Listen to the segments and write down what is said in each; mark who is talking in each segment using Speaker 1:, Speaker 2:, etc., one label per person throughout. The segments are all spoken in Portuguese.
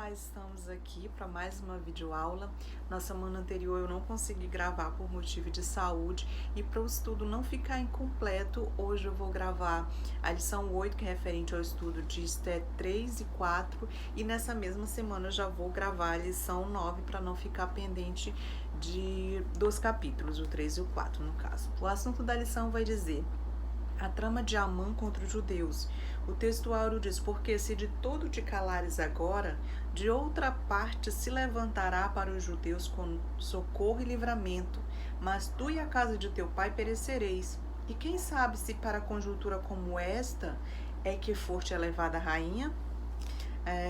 Speaker 1: Olá, estamos aqui para mais uma videoaula. Na semana anterior eu não consegui gravar por motivo de saúde e para o estudo não ficar incompleto, hoje eu vou gravar a lição 8, que é referente ao estudo de Esté 3 e 4, e nessa mesma semana eu já vou gravar a lição 9 para não ficar pendente dos capítulos, o 3 e o 4 no caso. O assunto da lição vai dizer: a trama de Amã contra os judeus. O texto áureo diz: porque se de todo te calares agora, de outra parte se levantará para os judeus com socorro e livramento, mas tu e a casa de teu pai perecereis. E quem sabe se para conjuntura como esta é que foste elevada a rainha?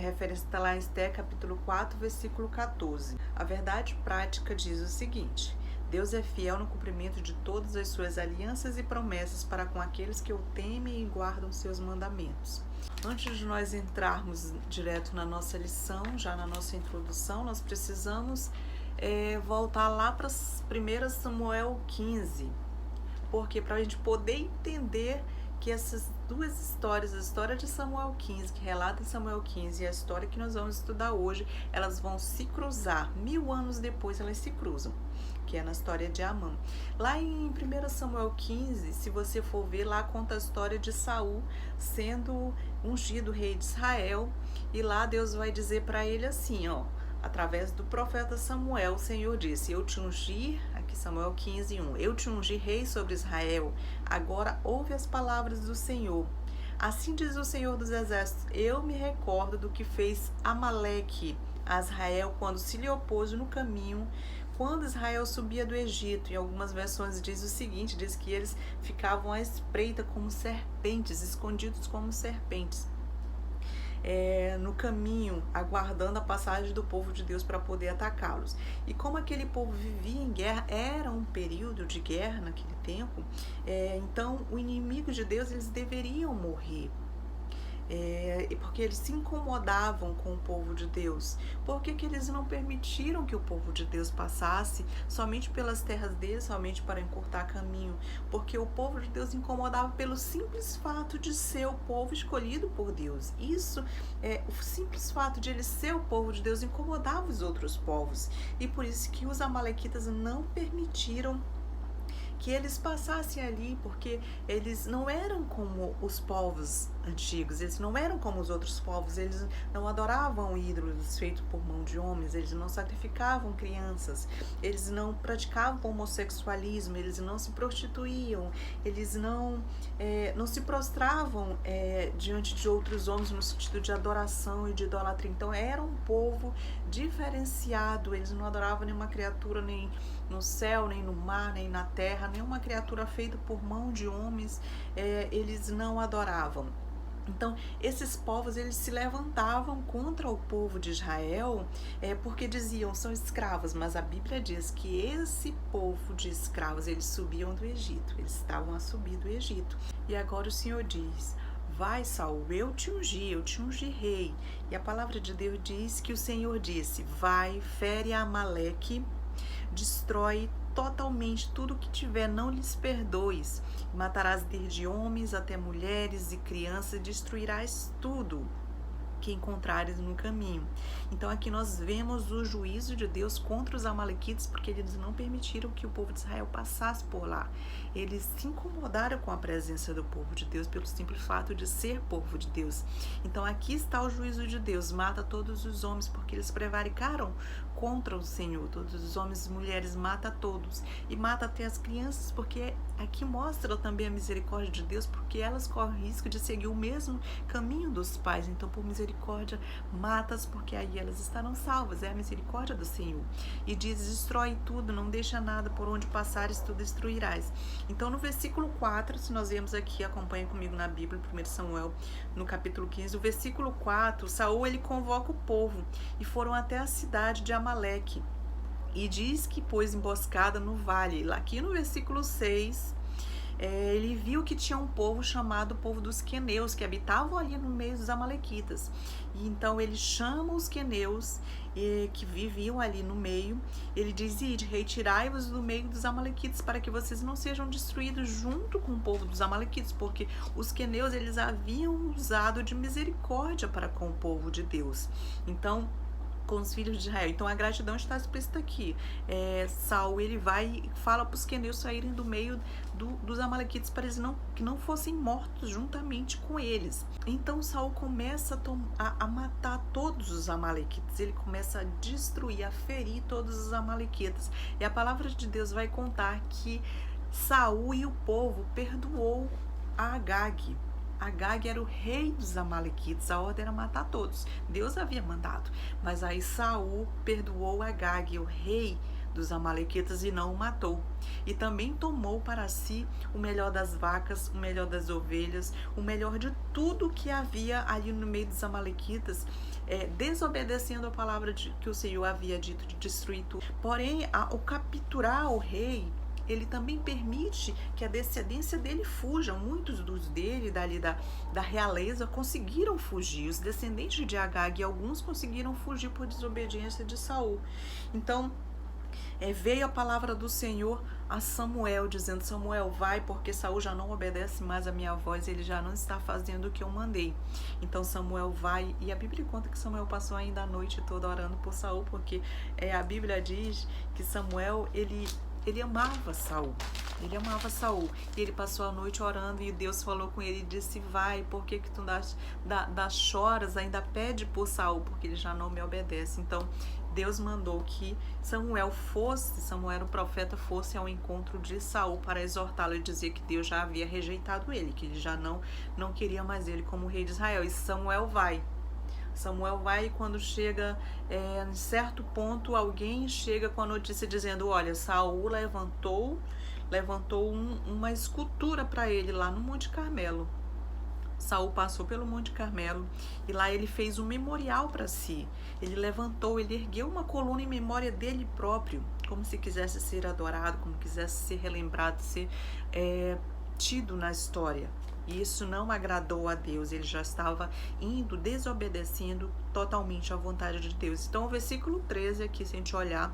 Speaker 1: Referência está lá em Esté, capítulo 4, versículo 14. A verdade prática diz o seguinte: Deus é fiel no cumprimento de todas as suas alianças e promessas para com aqueles que o temem e guardam seus mandamentos. Antes de nós entrarmos direto na nossa lição, já na nossa introdução, nós precisamos voltar lá para 1 Samuel 15, porque para a gente poder entender que essas duas histórias, a história de Samuel 15, que relata em Samuel 15, e a história que nós vamos estudar hoje, elas vão se cruzar. 1000 anos depois elas se cruzam, que é na história de Amã. Lá em 1 Samuel 15, se você for ver, lá conta a história de Saul sendo ungido rei de Israel, e lá Deus vai dizer para ele assim, através do profeta Samuel, o Senhor disse: eu te ungi, aqui Samuel 15, 1, eu te ungi rei sobre Israel, agora ouve as palavras do Senhor. Assim diz o Senhor dos Exércitos: eu me recordo do que fez Amaleque a Israel quando se lhe opôs no caminho, quando Israel subia do Egito. Em algumas versões diz o seguinte, diz que eles ficavam à espreita como serpentes, escondidos como serpentes, no caminho, aguardando a passagem do povo de Deus para poder atacá-los. E como aquele povo vivia em guerra, era um período de guerra naquele tempo, então o inimigo de Deus, eles deveriam morrer. Porque eles se incomodavam com o povo de Deus. Por que eles não permitiram que o povo de Deus passasse somente pelas terras deles, somente para encurtar caminho? Porque o povo de Deus incomodava pelo simples fato de ser o povo escolhido por Deus. Isso, o simples fato de ele ser o povo de Deus incomodava os outros povos. E por isso que os amalequitas não permitiram que eles passassem ali, porque eles não eram como os povos antigos, eles não eram como os outros povos, eles não adoravam ídolos feitos por mão de homens, eles não sacrificavam crianças, eles não praticavam homossexualismo, eles não se prostituíam, eles não se prostravam diante de outros homens no sentido de adoração e de idolatria. Então era um povo diferenciado, eles não adoravam nenhuma criatura, nem no céu, nem no mar, nem na terra, nenhuma criatura feita por mão de homens, eles não adoravam. Então, esses povos, eles se levantavam contra o povo de Israel, porque diziam, são escravos, mas a Bíblia diz que esse povo de escravos, eles subiam do Egito, eles estavam a subir do Egito. E agora o Senhor diz: vai, Saul, eu te ungi rei. E a palavra de Deus diz que o Senhor disse: vai, fere a Amaleque, destrói totalmente tudo que tiver, não lhes perdoes, matarás desde homens até mulheres e crianças, destruirás tudo que encontrares no caminho. Então aqui nós vemos o juízo de Deus contra os amalequitas, porque eles não permitiram que o povo de Israel passasse por lá. Eles se incomodaram com a presença do povo de Deus pelo simples fato de ser povo de Deus. Então aqui está o juízo de Deus: mata todos os homens, porque eles prevaricaram contra o Senhor. Todos os homens e mulheres, mata todos, e mata até as crianças, porque aqui mostra também a misericórdia de Deus, porque elas correm risco de seguir o mesmo caminho dos pais. Então, por misericórdia, mata-as, porque aí elas estarão salvas. É a misericórdia do Senhor. E diz: destrói tudo, não deixa nada, por onde passares, tu destruirás. Então, no versículo 4, se nós vemos aqui, acompanha comigo na Bíblia, 1 Samuel, no capítulo 15, o versículo 4, Saul, ele convoca o povo, e foram até a cidade de Amaleque, e diz que pôs emboscada no vale. Lá aqui no versículo 6, ele viu que tinha um povo chamado povo dos queneus, que habitavam ali no meio dos amalequitas. E então ele chama os queneus, que viviam ali no meio. Ele diz: ide, retirai-vos do meio dos amalequitas, para que vocês não sejam destruídos junto com o povo dos amalequitas, porque os queneus, eles haviam usado de misericórdia para com o povo de Deus. Então com os filhos de Israel. Então a gratidão está explícita aqui. Saul, ele vai e fala para os queneus saírem do meio dos amalequitas para eles que não fossem mortos juntamente com eles. Então Saul começa a matar todos os amalequitas. Ele começa a destruir, a ferir todos os amalequitas. E a palavra de Deus vai contar que Saul e o povo perdoou a Agag. Agag era o rei dos amalequitas, a ordem era matar todos. Deus havia mandado, mas aí Saul perdoou Agag, o rei dos amalequitas, e não o matou. E também tomou para si o melhor das vacas, o melhor das ovelhas, o melhor de tudo que havia ali no meio dos amalequitas, desobedecendo a palavra que o Senhor havia dito de destruir tudo. Porém, ao capturar o rei, ele também permite que a descendência dele fuja. Muitos dos dele, da realeza, conseguiram fugir. Os descendentes de Agag, alguns conseguiram fugir por desobediência de Saul. Então, veio a palavra do Senhor a Samuel, dizendo: Samuel, vai, porque Saul já não obedece mais a minha voz, ele já não está fazendo o que eu mandei. Então Samuel vai, e a Bíblia conta que Samuel passou ainda a noite toda orando por Saul, porque a Bíblia diz que Samuel, ele amava Saul, e ele passou a noite orando, e Deus falou com ele e disse: vai, por que tu choras, ainda pede por Saul, porque ele já não me obedece. Então Deus mandou que Samuel era o profeta, fosse ao encontro de Saul para exortá-lo e dizer que Deus já havia rejeitado ele, que ele já não queria mais ele como rei de Israel. E Samuel vai, e quando chega em certo ponto, alguém chega com a notícia dizendo: olha, Saul levantou uma escultura para ele lá no Monte Carmelo. Saul passou pelo Monte Carmelo e lá ele fez um memorial para si. Ele ergueu uma coluna em memória dele próprio, como se quisesse ser adorado, como quisesse ser relembrado, ser tido na história. E isso não agradou a Deus, ele já estava desobedecendo totalmente à vontade de Deus. Então, o versículo 13 aqui, se a gente olhar,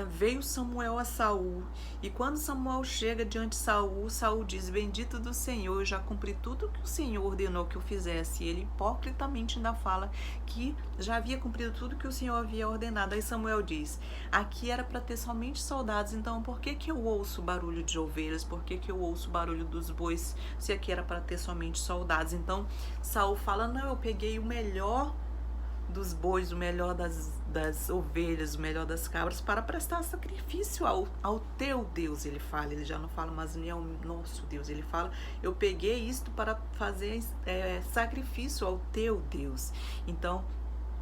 Speaker 1: veio Samuel a Saul, e quando Samuel chega diante de Saul, Saul diz: bendito do Senhor, eu já cumpri tudo que o Senhor ordenou que eu fizesse. E ele hipocritamente ainda fala que já havia cumprido tudo que o Senhor havia ordenado. Aí Samuel diz: aqui era para ter somente soldados, então por que eu ouço barulho de ovelhas? Por que eu ouço barulho dos bois, se aqui era para ter somente soldados? Então Saul fala: não, eu peguei o melhor dos bois, o melhor das ovelhas, o melhor das cabras, para prestar sacrifício ao teu Deus. Ele fala, ele já não fala mais nem ao nosso Deus, ele fala: eu peguei isto para fazer sacrifício ao teu Deus. Então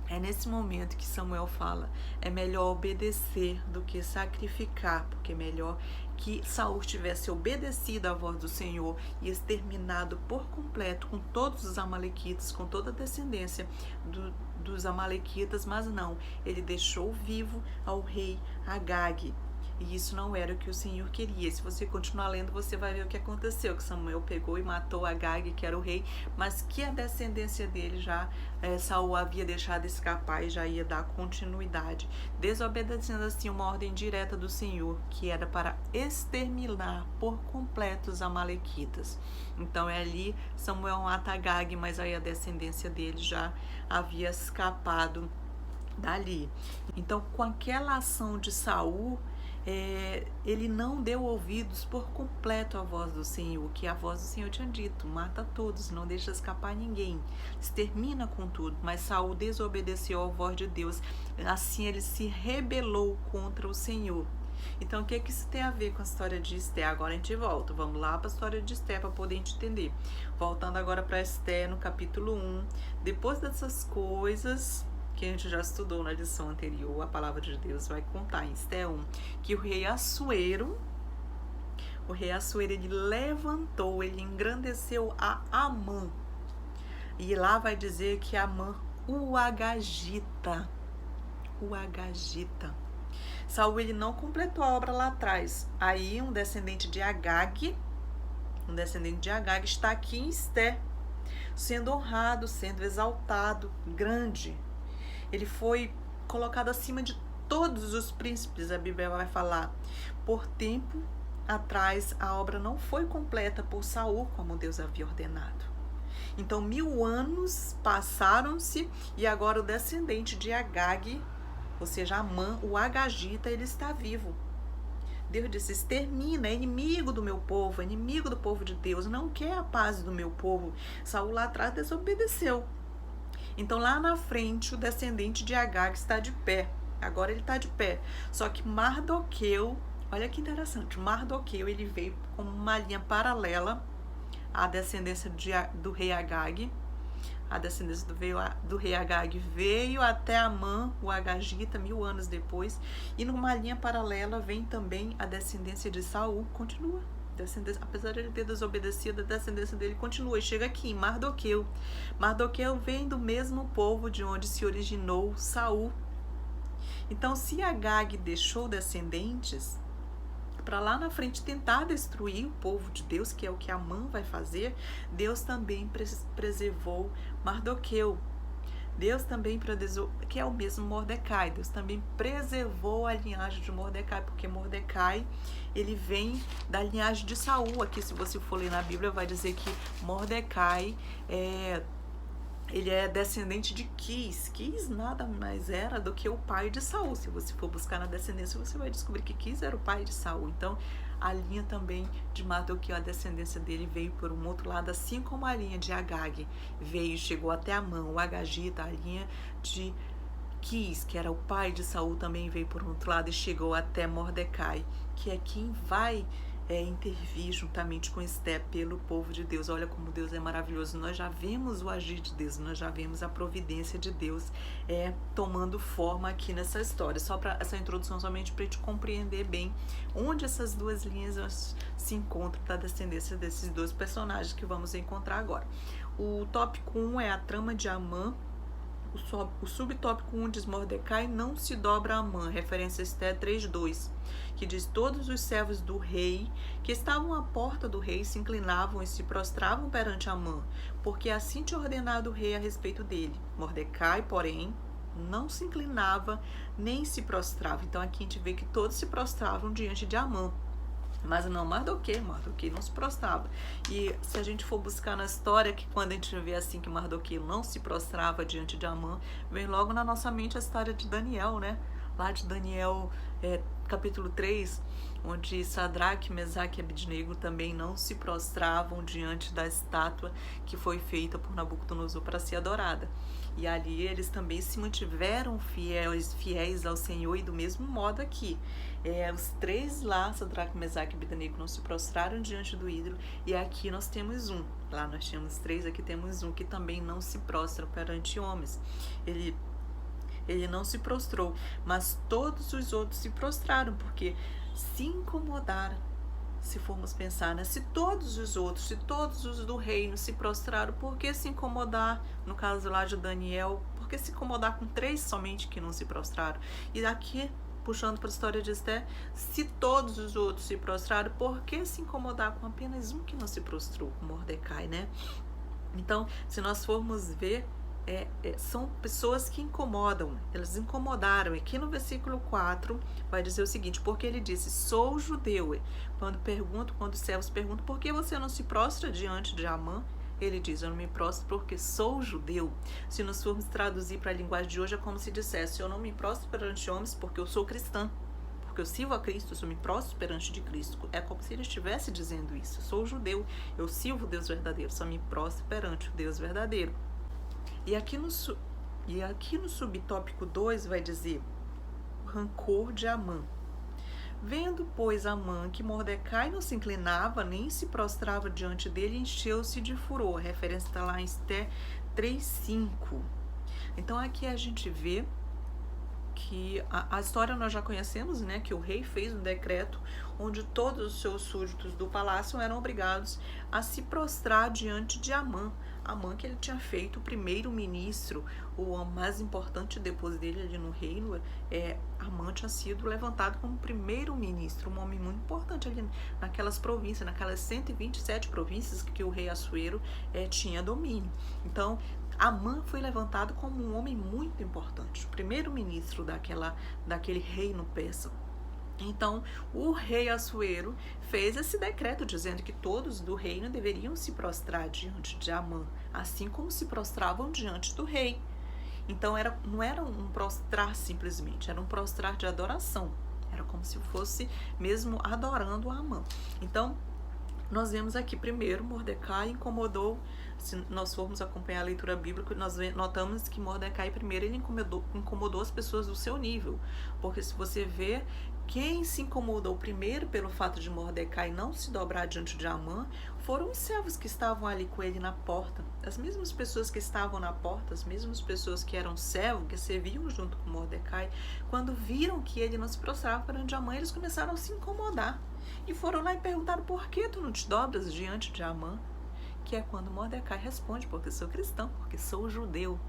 Speaker 1: é nesse momento que Samuel fala: é melhor obedecer do que sacrificar, porque é melhor que Saul tivesse obedecido à voz do Senhor e exterminado por completo com todos os amalequitas, com toda a descendência dos amalequitas, mas não, ele deixou vivo ao rei Agag. E isso não era o que o Senhor queria. Se você continuar lendo, você vai ver o que aconteceu, que Samuel pegou e matou Agag, que era o rei, mas que a descendência dele já Saul havia deixado escapar e já ia dar continuidade, desobedecendo assim uma ordem direta do Senhor, que era para exterminar por completo os amalequitas. Então ali Samuel mata Agag, mas aí a descendência dele já havia escapado dali. Então, com aquela ação de Saul, ele não deu ouvidos por completo à voz do Senhor, que a voz do Senhor tinha dito: mata todos, não deixa escapar ninguém, extermina com tudo. Mas Saul desobedeceu à voz de Deus, assim ele se rebelou contra o Senhor. Então, o que isso tem a ver com a história de Esther? Agora a gente volta, vamos lá para a história de Esther para poder entender. Voltando agora para Esther, no capítulo 1, depois dessas coisas que a gente já estudou na lição anterior, a palavra de Deus vai contar em Esther 1, que o rei Assuero, ele levantou, ele engrandeceu a Amã. E lá vai dizer que Amã o agagita. Saul, ele não completou a obra lá atrás. Aí um descendente de Agag está aqui em Esther, sendo honrado, sendo exaltado, grande. Ele foi colocado acima de todos os príncipes, a Bíblia vai falar. Por tempo atrás, a obra não foi completa por Saul, como Deus havia ordenado. Então 1000 anos passaram-se e agora o descendente de Agag, ou seja, Amã, o Agagita, ele está vivo. Deus disse: extermina, é inimigo do meu povo, é inimigo do povo de Deus, não quer a paz do meu povo. Saul lá atrás desobedeceu. Então lá na frente o descendente de Agag está de pé. Agora ele está de pé. Só que Mardoqueu, olha que interessante, Mardoqueu ele veio como uma linha paralela à descendência do rei Agag. A descendência do rei Agag veio até Amã, o Agagita, 1000 anos depois. E numa linha paralela vem também a descendência de Saul, continua. Apesar de ele ter desobedecido, a descendência dele continua e chega aqui em Mardoqueu. Mardoqueu vem do mesmo povo de onde se originou Saul. Então, se Agag deixou descendentes para lá na frente tentar destruir o povo de Deus, que é o que Amã vai fazer, Deus também preservou Mardoqueu. Deus também preservou, que é o mesmo Mordecai, Deus também preservou a linhagem de Mordecai, porque Mordecai, ele vem da linhagem de Saul. Aqui, se você for ler na Bíblia, vai dizer que Mordecai ele é descendente de Quis. Quis nada mais era do que o pai de Saul. Se você for buscar na descendência, você vai descobrir que Quis era o pai de Saul. Então, a linha também de Mardoqueu, a descendência dele veio por um outro lado, assim como a linha de Agag veio, chegou até Amã, o Agagita, a linha de Quis, que era o pai de Saul, também veio por um outro lado e chegou até Mordecai, que é quem vai intervir juntamente com Esté pelo povo de Deus. Olha como Deus é maravilhoso. Nós já vemos o agir de Deus, nós já vemos a providência de Deus tomando forma aqui nessa história. Só para essa introdução, somente para te compreender bem onde essas duas linhas se encontram da descendência desses dois personagens que vamos encontrar agora. O tópico 1 é a trama de Amã. O subtópico 1 diz: Mordecai não se dobra a Amã, referência a Esté 3:2, que diz: todos os servos do rei que estavam à porta do rei se inclinavam e se prostravam perante Amã, porque assim tinha ordenado o rei a respeito dele. Mordecai, porém, não se inclinava nem se prostrava. Então aqui a gente vê que todos se prostravam diante de Amã. Mas não Mardoqueu não se prostrava. E se a gente for buscar na história, que quando a gente vê assim que Mardoqueu não se prostrava diante de Amã, vem logo na nossa mente a história de Daniel, né? Lá de Daniel, capítulo 3, onde Sadraque, Mesaque e Abednego também não se prostravam diante da estátua que foi feita por Nabucodonosor para ser adorada. E ali eles também se mantiveram fiéis ao Senhor, e do mesmo modo aqui. Os três lá, Sadraque, Mesaque e Abednego, não se prostraram diante do ídolo, e aqui nós temos um. Lá nós tínhamos 3, aqui temos um que também não se prostra perante homens. Ele não se prostrou, mas todos os outros se prostraram, porque se incomodaram. Se formos pensar, né? Se todos os do reino se prostraram, por que se incomodar? No caso lá de Daniel, por que se incomodar com 3 somente que não se prostraram? E aqui, puxando para a história de Esté, se todos os outros se prostraram, por que se incomodar com apenas um que não se prostrou? Mordecai, né? Então, se nós formos ver, são pessoas que incomodam, elas incomodaram. Aqui no versículo 4 vai dizer o seguinte: porque ele disse, sou judeu. Quando os servos perguntam, por que você não se prostra diante de Amã? Ele diz, eu não me prostro porque sou judeu. Se nós formos traduzir para a linguagem de hoje, é como se dissesse, eu não me prostro perante homens porque eu sou cristã, porque eu sirvo a Cristo, eu me prostro perante de Cristo. É como se ele estivesse dizendo isso, eu sou judeu, eu sirvo o Deus verdadeiro, só me prostro perante o Deus verdadeiro. E aqui no subtópico 2 vai dizer o rancor de Amã. Vendo, pois, Amã que Mordecai não se inclinava nem se prostrava diante dele, encheu-se de furor. A referência está lá em Esté 3:5. Então aqui a gente vê que a história nós já conhecemos, né? Que o rei fez um decreto onde todos os seus súditos do palácio eram obrigados a se prostrar diante de Amã. Amã, que ele tinha feito o primeiro-ministro, o homem mais importante depois dele ali no reino. Amã tinha sido levantado como primeiro-ministro, um homem muito importante ali naquelas províncias, naquelas 127 províncias que o rei Assuero tinha domínio. Então, Amã foi levantado como um homem muito importante, o primeiro-ministro daquele reino persa. Então, o rei Assuero fez esse decreto dizendo que todos do reino deveriam se prostrar diante de Amã, assim como se prostravam diante do rei. Então, não era um prostrar simplesmente, era um prostrar de adoração. Era como se fosse mesmo adorando a Amã. Então, nós vemos aqui primeiro, Mordecai incomodou. Se nós formos acompanhar a leitura bíblica, nós notamos que Mordecai primeiro ele incomodou as pessoas do seu nível, porque se você vê, quem se incomodou primeiro pelo fato de Mordecai não se dobrar diante de Amã foram os servos que estavam ali com ele na porta. As mesmas pessoas que estavam na porta, as mesmas pessoas que eram servos, que serviam junto com Mordecai, quando viram que ele não se prostrava perante Amã, eles começaram a se incomodar. E foram lá e perguntaram: por que tu não te dobras diante de Amã? Que é quando Mordecai responde: porque sou cristão, porque sou judeu.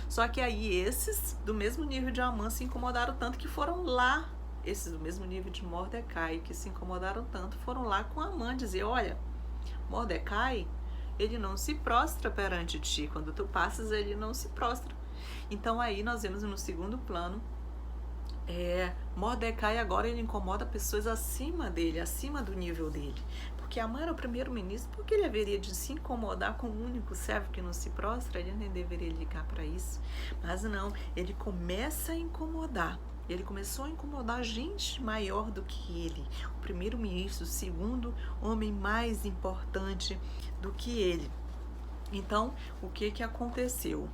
Speaker 1: Só que aí esses do mesmo nível de Amã se incomodaram tanto que foram lá, esses do mesmo nível de Mordecai que se incomodaram tanto, foram lá com Amã dizer: olha, Mordecai, ele não se prostra perante ti, quando tu passas ele não se prostra. Então aí nós vemos no segundo plano, Mordecai agora ele incomoda pessoas acima dele, acima do nível dele. Porque Amã era o primeiro-ministro, porque ele haveria de se incomodar com o único servo que não se prostra? Ele nem deveria ligar para isso. Mas não, ele começa a incomodar. Ele começou a incomodar gente maior do que ele. O primeiro-ministro, o segundo homem mais importante do que ele. Então, o que aconteceu?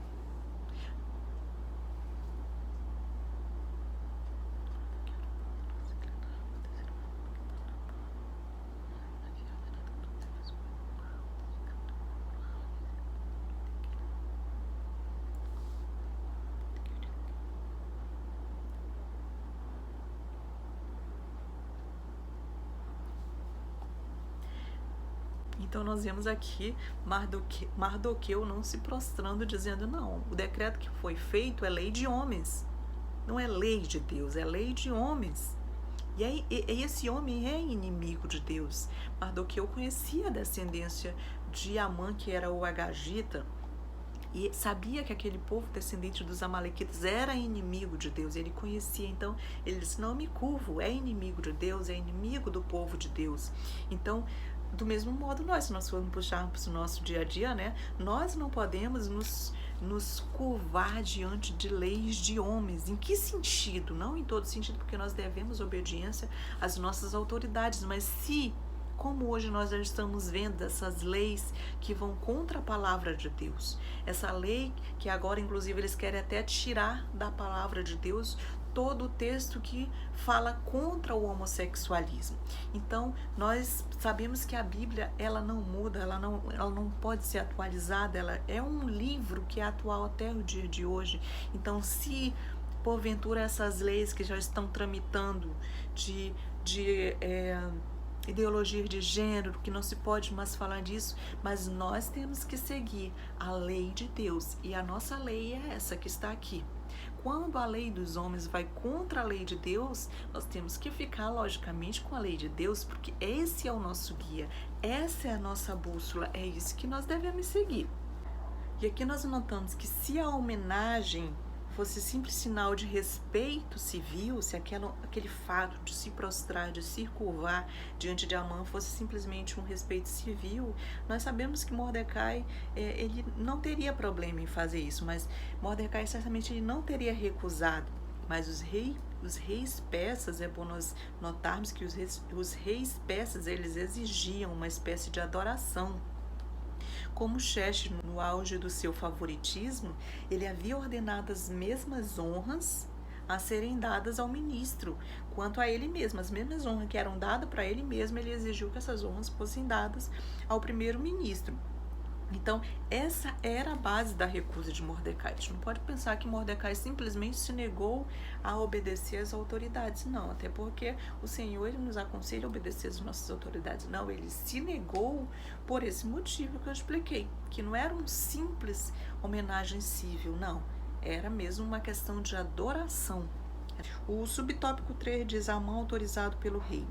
Speaker 1: Então nós vemos aqui Mardoqueu não se prostrando, dizendo: não, o decreto que foi feito é lei de homens, não é lei de Deus, é lei de homens. E aí, esse homem é inimigo de Deus. Mardoqueu conhecia a descendência de Amã, que era o Agagita, e sabia que aquele povo descendente dos amalequitas era inimigo de Deus. Ele conhecia, então ele disse: não me curvo, é inimigo de Deus, é inimigo do povo de Deus. Então, do mesmo modo, se nós formos puxar para o nosso dia a dia, né, nós não podemos nos curvar diante de leis de homens. Em que sentido? Não em todo sentido, porque nós devemos obediência às nossas autoridades, mas se, como hoje nós já estamos vendo essas leis que vão contra a palavra de Deus, essa lei que agora inclusive eles querem até tirar da palavra de Deus todo o texto que fala contra o homossexualismo. Então, nós sabemos que a Bíblia, ela não muda, ela não pode ser atualizada, ela é um livro que é atual até o dia de hoje. Então, se porventura essas leis que já estão tramitando de ideologia de gênero, que não se pode mais falar disso, mas nós temos que seguir a lei de Deus, e a nossa lei é essa que está aqui. Quando a lei dos homens vai contra a lei de Deus, nós temos que ficar, logicamente, com a lei de Deus, porque esse é o nosso guia, essa é a nossa bússola, é isso que nós devemos seguir. E aqui nós notamos que se a homenagem fosse simples sinal de respeito civil, se aquele fato de se prostrar, de se curvar diante de Amã fosse simplesmente um respeito civil, nós sabemos que Mordecai, ele não teria problema em fazer isso, mas Mordecai certamente ele não teria recusado. Mas os reis persas, é bom nós notarmos que os reis persas, eles exigiam uma espécie de adoração. Como Xerxes, no auge do seu favoritismo, ele havia ordenado as mesmas honras a serem dadas ao ministro, quanto a ele mesmo. As mesmas honras que eram dadas para ele mesmo, ele exigiu que essas honras fossem dadas ao primeiro-ministro. Então, essa era a base da recusa de Mordecai. A gente não pode pensar que Mordecai simplesmente se negou a obedecer às autoridades. Não, até porque o Senhor ele nos aconselha a obedecer às nossas autoridades. Não, ele se negou por esse motivo que eu expliquei, que não era um simples homenagem civil, não. Era mesmo uma questão de adoração. O subtópico 3 diz: Amã autorizado pelo rei.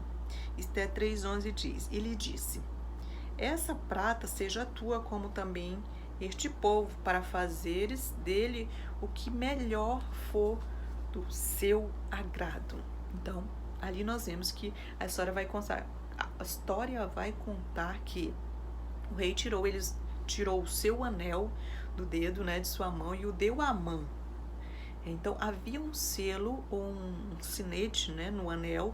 Speaker 1: Esté 3:11 diz: e lhe disse: essa prata seja tua, como também este povo, para fazeres dele o que melhor for do seu agrado. Então, ali nós vemos que a história vai contar que o rei tirou o seu anel do dedo, né, de sua mão, e o deu a Amã. Então havia um selo ou um sinete, né, no anel,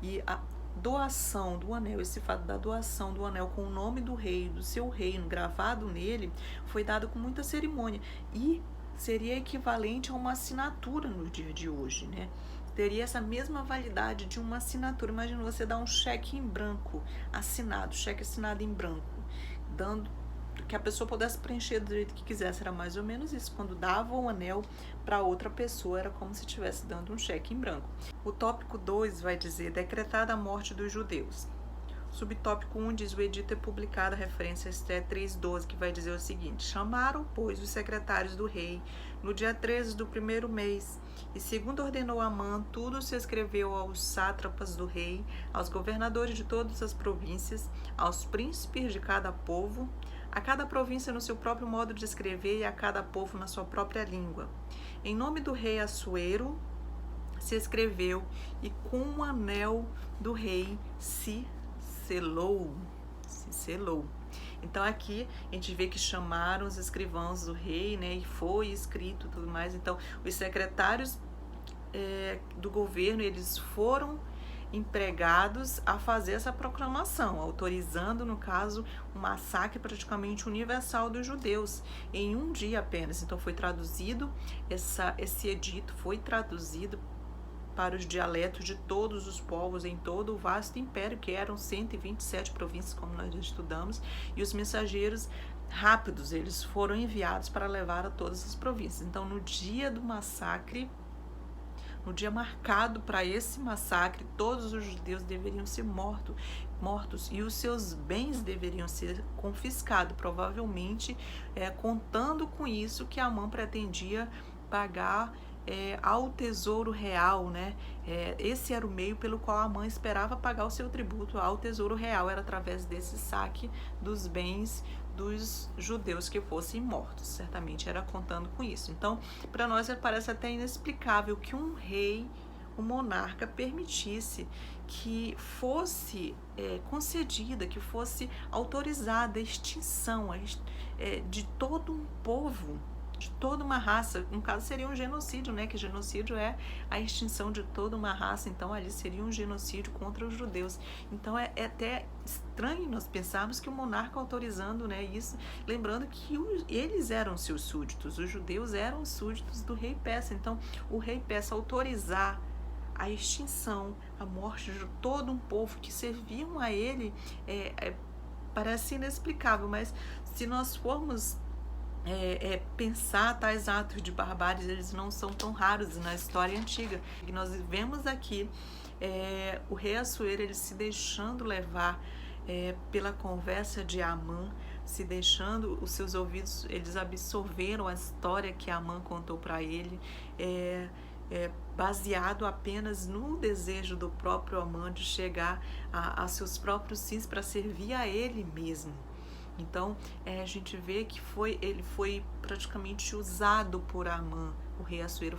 Speaker 1: e a doação do anel, esse fato da doação do anel com o nome do rei, do seu reino, gravado nele, foi dado com muita cerimônia e seria equivalente a uma assinatura no dia de hoje, né? Teria essa mesma validade de uma assinatura. Imagina você dar um cheque em branco assinado, cheque assinado em branco, dando que a pessoa pudesse preencher do jeito que quisesse. Era mais ou menos isso. Quando dava o anel para outra pessoa, era como se estivesse dando um cheque em branco. O tópico 2 vai dizer: decretada a morte dos judeus. Subtópico 1 diz: o edito é publicado, a referência a Esté 3:12, que vai dizer o seguinte: chamaram, pois, os secretários do rei no dia 13 do primeiro mês, e segundo ordenou Amã, tudo se escreveu aos sátrapas do rei, aos governadores de todas as províncias, aos príncipes de cada povo, a cada província no seu próprio modo de escrever e a cada povo na sua própria língua. Em nome do rei Assuero se escreveu, e com o anel do rei se selou. Então aqui a gente vê que chamaram os escrivãos do rei, né, e foi escrito tudo mais. Então os secretários do governo, eles foram empregados a fazer essa proclamação, autorizando, no caso, um massacre praticamente universal dos judeus em um dia apenas. Então foi traduzido, esse edito foi traduzido para os dialetos de todos os povos em todo o vasto império, que eram 127 províncias, como nós já estudamos, e os mensageiros rápidos, eles foram enviados para levar a todas as províncias. Então, no dia do massacre, no dia marcado para esse massacre, todos os judeus deveriam ser mortos e os seus bens deveriam ser confiscados, provavelmente contando com isso que Amã pretendia pagar ao tesouro real, né? Esse era o meio pelo qual Amã esperava pagar o seu tributo ao tesouro real, era através desse saque dos bens dos judeus que fossem mortos, certamente era contando com isso. Então, para nós parece até inexplicável que um rei, um monarca, permitisse que fosse concedida, que fosse autorizada a extinção de todo um povo, de toda uma raça. No caso seria um genocídio, né? Que genocídio é a extinção de toda uma raça. Então ali seria um genocídio contra os judeus. Então é até estranho nós pensarmos que o monarca autorizando, né, isso, lembrando que eles eram seus súditos, os judeus eram súditos do rei Persa. Então o rei Persa autorizar a extinção, a morte de todo um povo que serviam a ele, parece inexplicável. Mas se nós formos pensar, tais atos de barbárie, eles não são tão raros na história antiga. E nós vemos aqui o rei Assuero, ele se deixando levar pela conversa de Amã, se deixando, os seus ouvidos, eles absorveram a história que Amã contou para ele, baseado apenas no desejo do próprio Amã de chegar a seus próprios fins para servir a ele mesmo. Então, a gente vê que ele foi praticamente usado por Amã. O rei Assuero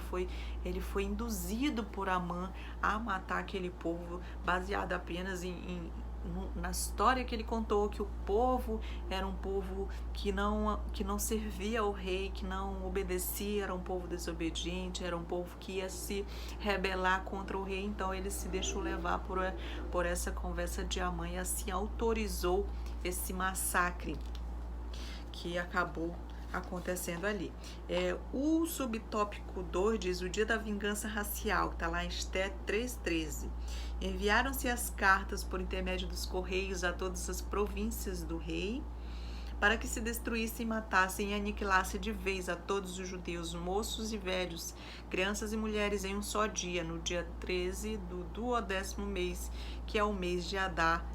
Speaker 1: ele foi induzido por Amã a matar aquele povo, baseado apenas na história que ele contou, que o povo era um povo que não servia ao rei, que não obedecia, era um povo desobediente, era um povo que ia se rebelar contra o rei. Então ele se deixou levar por essa conversa de Amã e assim autorizou esse massacre que acabou acontecendo ali. O subtópico 2 diz: o dia da vingança racial, está lá em Esté 3:13. Enviaram-se as cartas por intermédio dos correios a todas as províncias do rei, para que se destruíssem, matassem e aniquilassem de vez a todos os judeus, moços e velhos, crianças e mulheres, em um só dia, no dia 13 do 12º mês, que é o mês de Adar,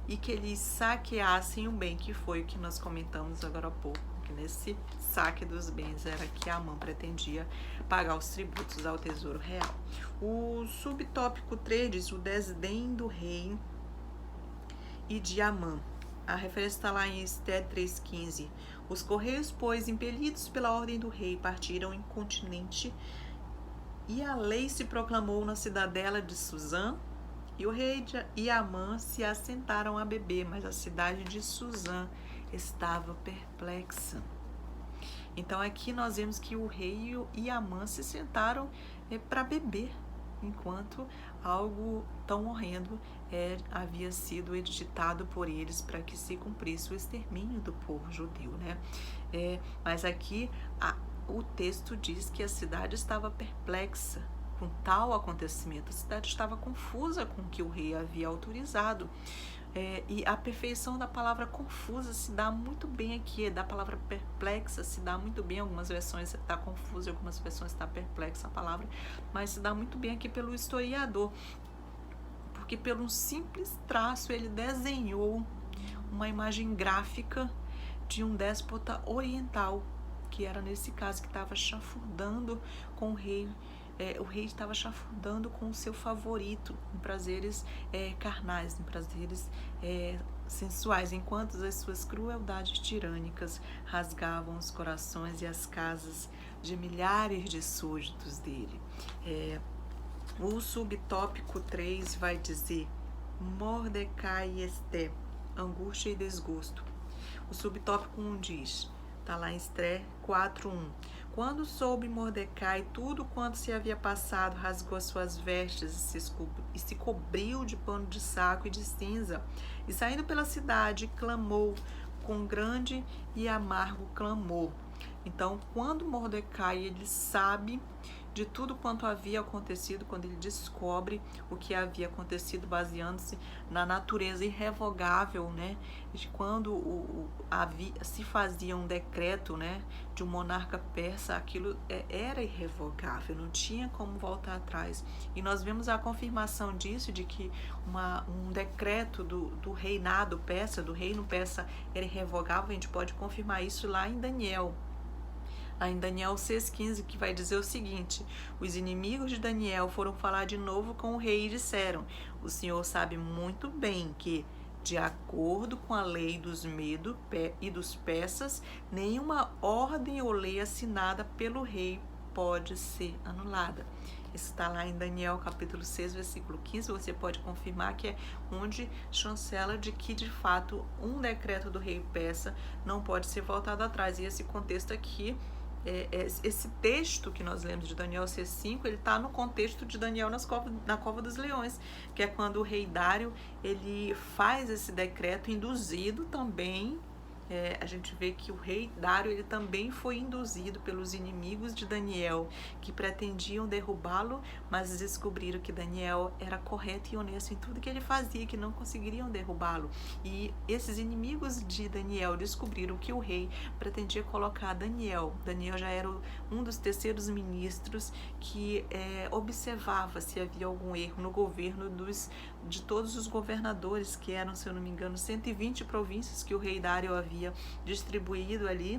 Speaker 1: e que eles saqueassem o bem, que foi o que nós comentamos agora há pouco, que nesse saque dos bens era que Amã pretendia pagar os tributos ao tesouro real. O subtópico 3 diz: o desdém do rei e de Amã. A referência está lá em Esté 3:15. Os correios, pois, impelidos pela ordem do rei, partiram incontinenti, e a lei se proclamou na cidadela de Suzã, E o rei e Amã se assentaram a beber, mas a cidade de Suzã estava perplexa. Então aqui nós vemos que o rei e Amã se sentaram para beber, enquanto algo tão horrendo havia sido editado por eles para que se cumprisse o extermínio do povo judeu, né? Mas aqui o texto diz que a cidade estava perplexa com tal acontecimento, a cidade estava confusa com o que o rei havia autorizado. E a perfeição da palavra confusa se dá muito bem aqui, da palavra perplexa se dá muito bem, algumas versões está confusa, algumas versões está perplexa a palavra, mas se dá muito bem aqui pelo historiador, porque pelo um simples traço ele desenhou uma imagem gráfica de um déspota oriental, que era nesse caso que estava chafurdando com o rei. O rei estava chafurdando com o seu favorito em prazeres carnais, em prazeres sensuais, enquanto as suas crueldades tirânicas rasgavam os corações e as casas de milhares de súditos dele. O subtópico 3 vai dizer Mordecai e Esté, angústia e desgosto. O subtópico 1 diz, está lá em Esté 4:1. Quando soube Mordecai tudo quanto se havia passado, rasgou as suas vestes e se cobriu de pano de saco e de cinza, e saindo pela cidade, clamou com grande e amargo clamor. Então, quando Mordecai ele sabe de tudo quanto havia acontecido, quando ele descobre o que havia acontecido, baseando-se na natureza irrevogável, né, de quando se fazia um decreto, né, de um monarca persa, aquilo era irrevogável, não tinha como voltar atrás. E nós vemos a confirmação disso, de que um decreto do reinado persa, do reino persa, era irrevogável. A gente pode confirmar isso lá em Daniel. Lá em Daniel 6,15, que vai dizer o seguinte: os inimigos de Daniel foram falar de novo com o rei e disseram: o Senhor sabe muito bem que, de acordo com a lei dos Medo e dos persas, nenhuma ordem ou lei assinada pelo rei pode ser anulada. Isso está lá em Daniel capítulo 6, versículo 15, você pode confirmar que é onde chancela de que, de fato, um decreto do rei persa não pode ser voltado atrás. E esse contexto aqui, esse texto que nós lemos de Daniel 6,5, ele está no contexto de Daniel na cova dos leões, que é quando o rei Dário ele faz esse decreto induzido também. A gente vê que o rei Dário ele também foi induzido pelos inimigos de Daniel, que pretendiam derrubá-lo, mas descobriram que Daniel era correto e honesto em tudo que ele fazia, que não conseguiriam derrubá-lo. E esses inimigos de Daniel descobriram que o rei pretendia colocar Daniel. Daniel já era um dos terceiros ministros que observava se havia algum erro no governo de todos os governadores, que eram, se eu não me engano, 120 províncias que o rei Dário havia distribuído ali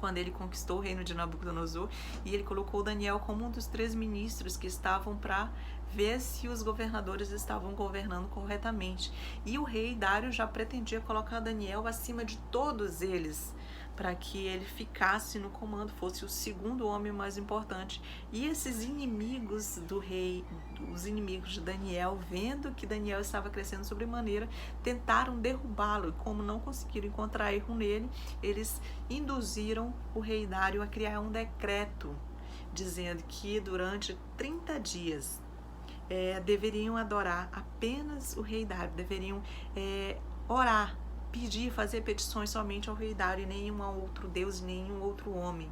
Speaker 1: quando ele conquistou o reino de Nabucodonosor, e ele colocou Daniel como um dos 3 ministros que estavam para ver se os governadores estavam governando corretamente. E o rei Dário já pretendia colocar Daniel acima de todos eles, para que ele ficasse no comando, fosse o segundo homem mais importante. E esses inimigos do rei, os inimigos de Daniel, vendo que Daniel estava crescendo sobremaneira, tentaram derrubá-lo, e como não conseguiram encontrar erro nele, eles induziram o rei Dário a criar um decreto, dizendo que durante 30 dias deveriam adorar apenas o rei Dário, deveriam orar, pedir, fazer petições somente ao rei Dário, e nenhum outro Deus, nenhum outro homem,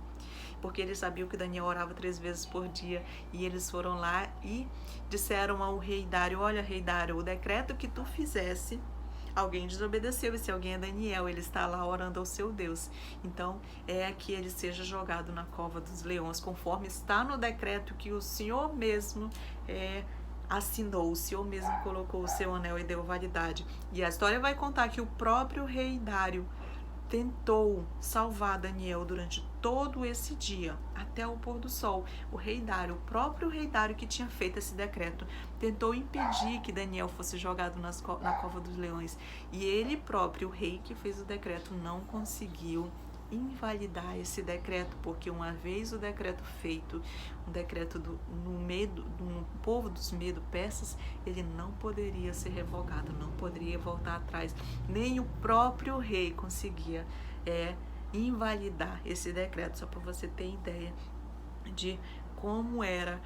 Speaker 1: porque eles sabiam que Daniel orava 3 vezes por dia. E eles foram lá e disseram ao rei Dário: olha, rei Dário, o decreto que tu fizesse, alguém desobedeceu, esse alguém é Daniel, ele está lá orando ao seu Deus, então que ele seja jogado na cova dos leões, conforme está no decreto que o Senhor mesmo assinou, o Senhor mesmo colocou o seu anel e deu validade. E a história vai contar que o próprio rei Dário tentou salvar Daniel durante todo esse dia, até o pôr do sol. O rei Dário, o próprio rei Dário que tinha feito esse decreto, tentou impedir que Daniel fosse jogado na cova dos leões. E ele próprio, o rei que fez o decreto, não conseguiu invalidar esse decreto, porque uma vez o decreto feito, um decreto no povo dos Medo-Persas, ele não poderia ser revogado, não poderia voltar atrás, nem o próprio rei conseguia invalidar esse decreto, só para você ter ideia de como era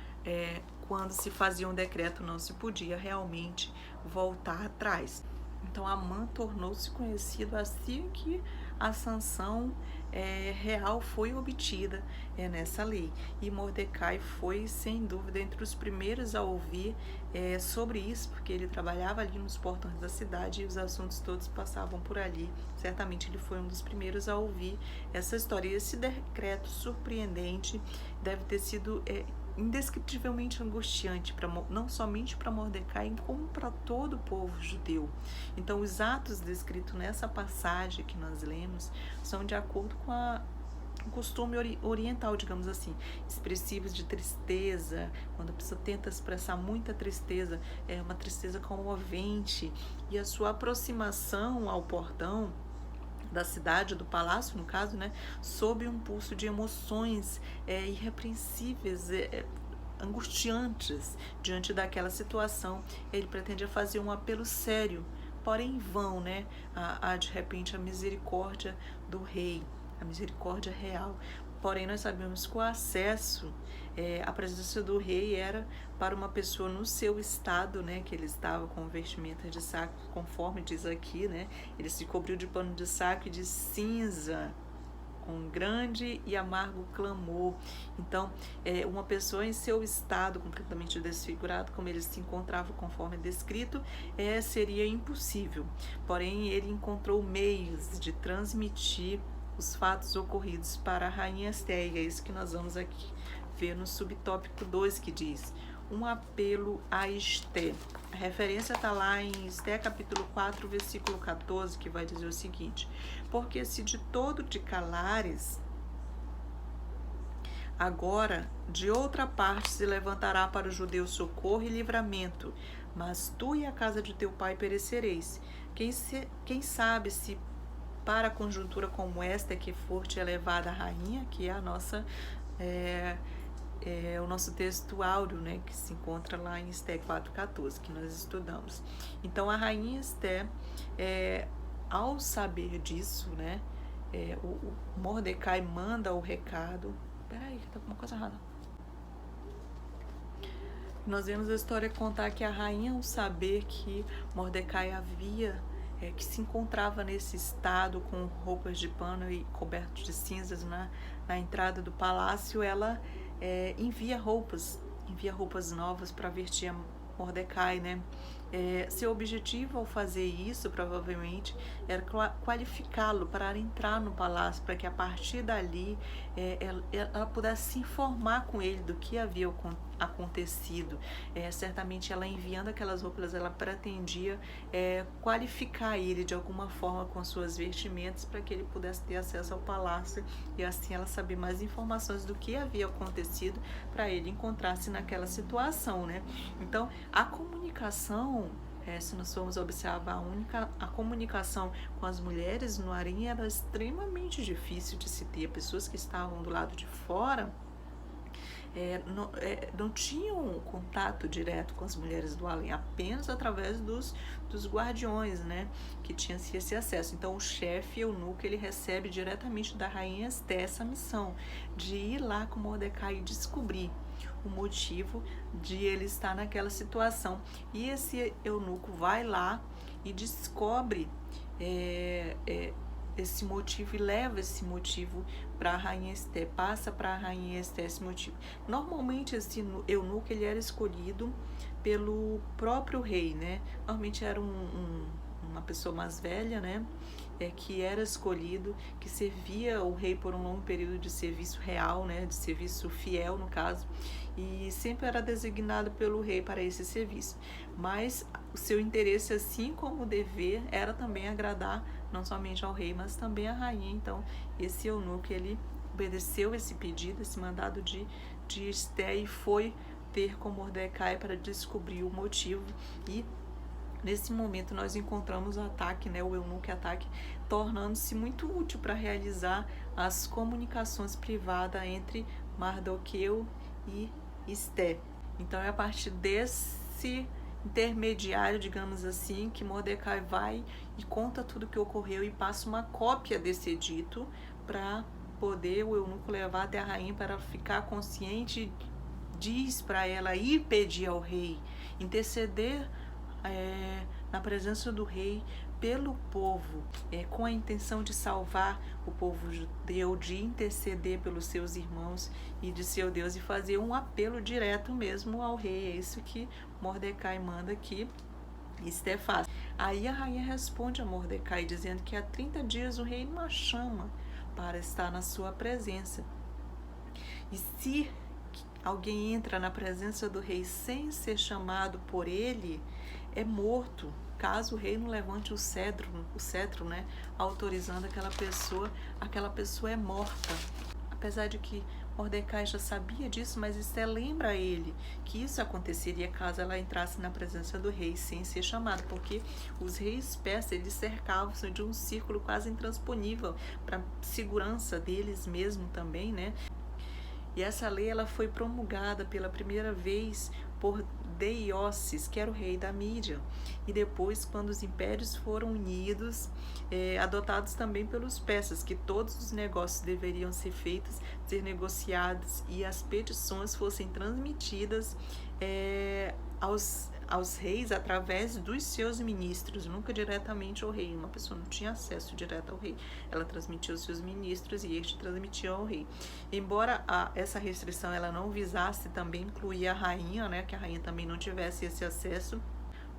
Speaker 1: quando se fazia um decreto, não se podia realmente voltar atrás. Então Amã tornou-se conhecido assim que a sanção real foi obtida nessa lei. E Mordecai foi, sem dúvida, entre os primeiros a ouvir sobre isso, porque ele trabalhava ali nos portões da cidade e os assuntos todos passavam por ali. Certamente ele foi um dos primeiros a ouvir essa história. E esse decreto surpreendente deve ter sido indescritivelmente angustiante, não somente para Mordecai, como para todo o povo judeu. Então, os atos descritos nessa passagem que nós lemos são de acordo com o costume oriental, digamos assim, expressivos de tristeza. Quando a pessoa tenta expressar muita tristeza, é uma tristeza comovente, e a sua aproximação ao portão da cidade, do palácio, no caso, né, sob um pulso de emoções irrepreensíveis, angustiantes diante daquela situação. Ele pretendia fazer um apelo sério, porém em vão, né, de repente a misericórdia do rei, a misericórdia real. Porém, nós sabemos que o acesso à presença do rei era para uma pessoa no seu estado, né, que ele estava com vestimenta de saco, conforme diz aqui, né, ele se cobriu de pano de saco e de cinza, com grande e amargo clamor. Então, uma pessoa em seu estado completamente desfigurado, como ele se encontrava conforme descrito, seria impossível. Porém, ele encontrou meios de transmitir os fatos ocorridos para a rainha Esté, e é isso que nós vamos aqui ver no subtópico 2, que diz: um apelo a Esté. A referência está lá em Esté capítulo 4, versículo 14, que vai dizer o seguinte: porque se de todo te calares, agora de outra parte se levantará para o judeu socorro e livramento, mas tu e a casa de teu pai perecereis. Quem sabe se para a conjuntura como esta é que for-te elevada a rainha, que é a nossa o nosso texto áureo, né, que se encontra lá em Esté 4,14, que nós estudamos. Então a rainha Esté, ao saber disso, né, o Mordecai manda o recado. Peraí, que tá com uma coisa errada. Nós vemos a história contar que a rainha, ao saber que Mordecai que se encontrava nesse estado com roupas de pano e coberto de cinzas na entrada do palácio, ela envia roupas novas para vestir a Mordecai, né? Seu objetivo ao fazer isso, provavelmente, era qualificá-lo para entrar no palácio, para que a partir dali ela pudesse se informar com ele do que havia acontecido. Certamente ela enviando aquelas roupas, ela pretendia qualificar ele de alguma forma com suas vestimentas, para que ele pudesse ter acesso ao palácio e assim ela saber mais informações do que havia acontecido, para ele encontrar-se naquela situação, né? Então a comunicação, se nós formos observar, a comunicação com as mulheres no harém era extremamente difícil de se ter. Pessoas que estavam do lado de fora não tinham contato direto com as mulheres do harém, apenas através dos guardiões, né, que tinham esse acesso. Então o chefe eunuco, ele recebe diretamente da rainha Esté essa missão de ir lá com Mordecai e descobrir o motivo de ele estar naquela situação. E esse eunuco vai lá e descobre esse motivo e leva esse motivo para a rainha Esté, passa para a rainha Esté esse motivo. Normalmente esse eunuco, ele era escolhido pelo próprio rei, né? Normalmente era uma pessoa mais velha, né? Que era escolhido, que servia o rei por um longo período de serviço real, né? De serviço fiel, no caso, e sempre era designado pelo rei para esse serviço. Mas o seu interesse, assim como o dever, era também agradar não somente ao rei, mas também à rainha. Então esse eunuco, ele obedeceu esse pedido, esse mandado de Esté, e foi ter com Mordecai para descobrir o motivo. E Nesse momento nós encontramos o Ataque, né, o eunuco Ataque, tornando-se muito útil para realizar as comunicações privadas entre Mardoqueu e Esté. Então é a partir desse intermediário, digamos assim, que Mordecai vai e conta tudo o que ocorreu e passa uma cópia desse edito para poder o eunuco levar até a rainha para ficar consciente. Diz para ela ir pedir ao rei, interceder na presença do rei pelo povo, com a intenção de salvar o povo judeu, de interceder pelos seus irmãos e de seu Deus, e fazer um apelo direto mesmo ao rei. É isso que Mordecai manda que Esté faça. Aí a rainha responde a Mordecai dizendo que há 30 dias o rei não a chama para estar na sua presença. E se alguém entra na presença do rei sem ser chamado por ele, é morto, caso o rei não levante o cetro, né, autorizando aquela pessoa é morta. Apesar de que Mordecai já sabia disso, mas Esté lembra a ele que isso aconteceria caso ela entrasse na presença do rei sem ser chamada, porque os reis persas, eles cercavam-se de um círculo quase intransponível para segurança deles mesmo também, né? E essa lei ela foi promulgada pela primeira vez por Deioces, que era o rei da Mídia, e depois, quando os impérios foram unidos, adotados também pelos persas, que todos os negócios deveriam ser feitos, ser negociados, e as petições fossem transmitidas aos reis através dos seus ministros, nunca diretamente ao rei. Uma pessoa não tinha acesso direto ao rei, ela transmitia aos seus ministros e este transmitia ao rei. Embora essa restrição ela não visasse também incluir a rainha, né, que a rainha também não tivesse esse acesso,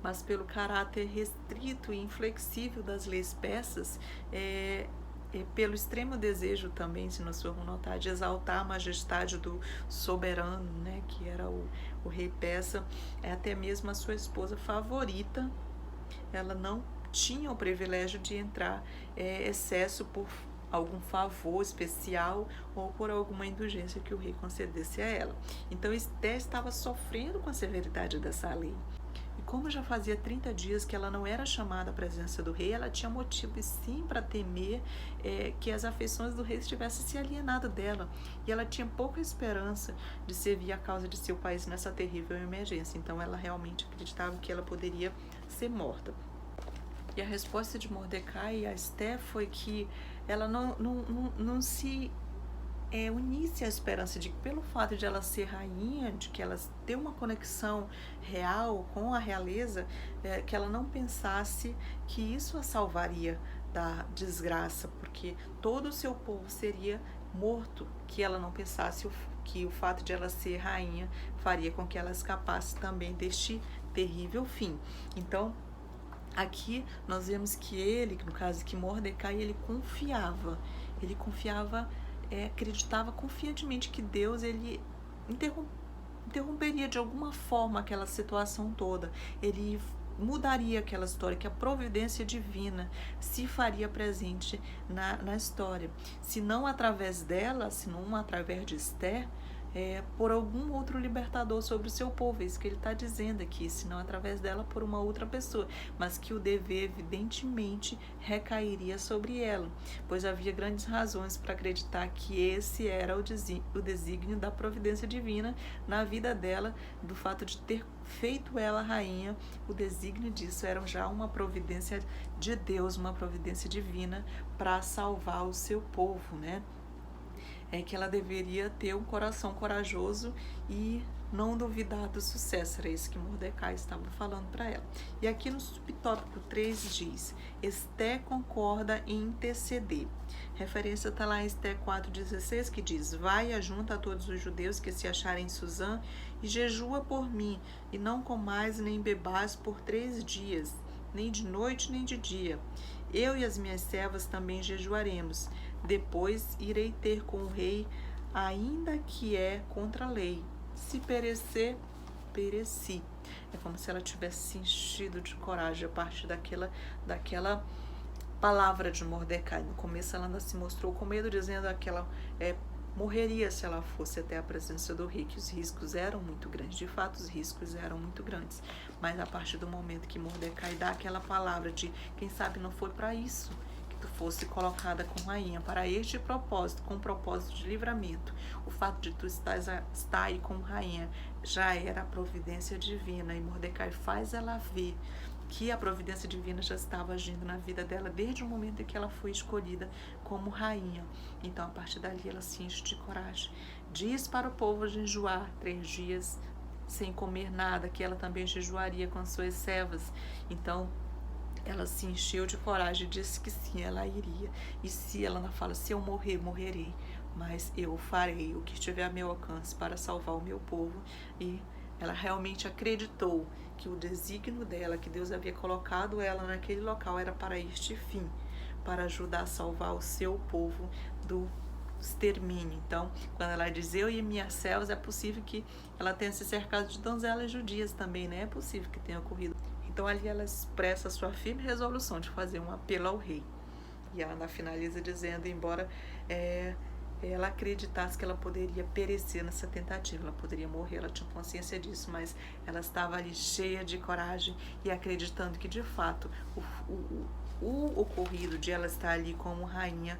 Speaker 1: mas pelo caráter restrito e inflexível das leis persas, pelo extremo desejo também, se nós formos notar, de exaltar a majestade do soberano, né, que era o rei persa, até mesmo a sua esposa favorita, ela não tinha o privilégio de entrar excesso por algum favor especial ou por alguma indulgência que o rei concedesse a ela. Então Esté estava sofrendo com a severidade dessa lei. Como já fazia 30 dias que ela não era chamada à presença do rei, ela tinha motivo sim para temer que as afeições do rei tivessem se alienado dela. E ela tinha pouca esperança de servir a causa de seu país nessa terrível emergência. Então ela realmente acreditava que ela poderia ser morta. E a resposta de Mordecai a Esté foi que ela não se unisse à esperança de que, pelo fato de ela ser rainha, de que ela ter uma conexão real com a realeza, que ela não pensasse que isso a salvaria da desgraça, porque todo o seu povo seria morto, que ela não pensasse que o fato de ela ser rainha faria com que ela escapasse também deste terrível fim. Então, aqui nós vemos que ele, no caso que Mordecai, ele confiava, acreditava confiantemente que Deus ele interromperia de alguma forma aquela situação toda, ele mudaria aquela história, que a providência divina se faria presente na história, se não através dela, se não através de Esté, por algum outro libertador sobre o seu povo. É isso que ele está dizendo aqui, se não através dela, por uma outra pessoa, mas que o dever evidentemente recairia sobre ela, pois havia grandes razões para acreditar que esse era o desígnio da providência divina na vida dela, do fato de ter feito ela rainha. O desígnio disso era já uma providência de Deus, uma providência divina para salvar o seu povo, né? Que ela deveria ter um coração corajoso e não duvidar do sucesso. Era isso que Mordecai estava falando para ela. E aqui no subtópico 3 diz: Esté concorda em interceder. Referência está lá em Esté 4,16, que diz: Vai e ajunta a todos os judeus que se acharem em Suzã e jejua por mim, e não comais nem bebais por 3 dias, nem de noite nem de dia. Eu e as minhas servas também jejuaremos. Depois irei ter com o rei, ainda que é contra a lei. Se perecer, pereci. É como se ela tivesse se enchido de coragem a partir daquela palavra de Mordecai. No começo ela ainda se mostrou com medo, dizendo aquela morreria se ela fosse até a presença do rei, que os riscos eram muito grandes. De fato, os riscos eram muito grandes. Mas a partir do momento que Mordecai dá aquela palavra de, quem sabe não foi para isso que tu fosse colocada como rainha, para este propósito, com propósito de livramento. O fato de tu estar aí como rainha já era a providência divina, e Mordecai faz ela ver que a providência divina já estava agindo na vida dela desde o momento em que ela foi escolhida como rainha. Então, a partir dali, ela se enche de coragem. Diz para o povo jejuar 3 dias sem comer nada, que ela também jejuaria com as suas servas. Então, ela se encheu de coragem e disse que sim, ela iria. E se ela não fala, se eu morrer, morrerei, mas eu farei o que estiver a meu alcance para salvar o meu povo. E ela realmente acreditou que o desígnio dela, que Deus havia colocado ela naquele local, era para este fim, para ajudar a salvar o seu povo do extermínio. Então, quando ela diz eu e minhas servas, é possível que ela tenha se cercado de donzelas judias também, né? É possível que tenha ocorrido. Então, ali ela expressa a sua firme resolução de fazer um apelo ao rei. E ela ainda finaliza dizendo, embora ela acreditasse que ela poderia perecer nessa tentativa, ela poderia morrer, ela tinha consciência disso, mas ela estava ali cheia de coragem e acreditando que, de fato, o ocorrido de ela estar ali como rainha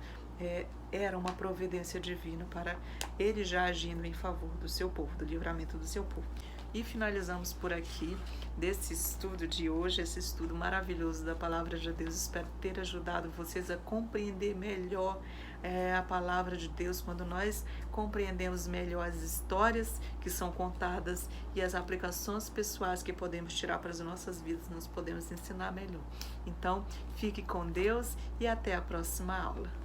Speaker 1: era uma providência divina para ele já agindo em favor do seu povo, do livramento do seu povo. E finalizamos por aqui desse estudo de hoje, esse estudo maravilhoso da Palavra de Deus. Espero ter ajudado vocês a compreender melhor a Palavra de Deus, quando nós compreendemos melhor as histórias que são contadas e as aplicações pessoais que podemos tirar para as nossas vidas, nós podemos ensinar melhor. Então, fique com Deus e até a próxima aula.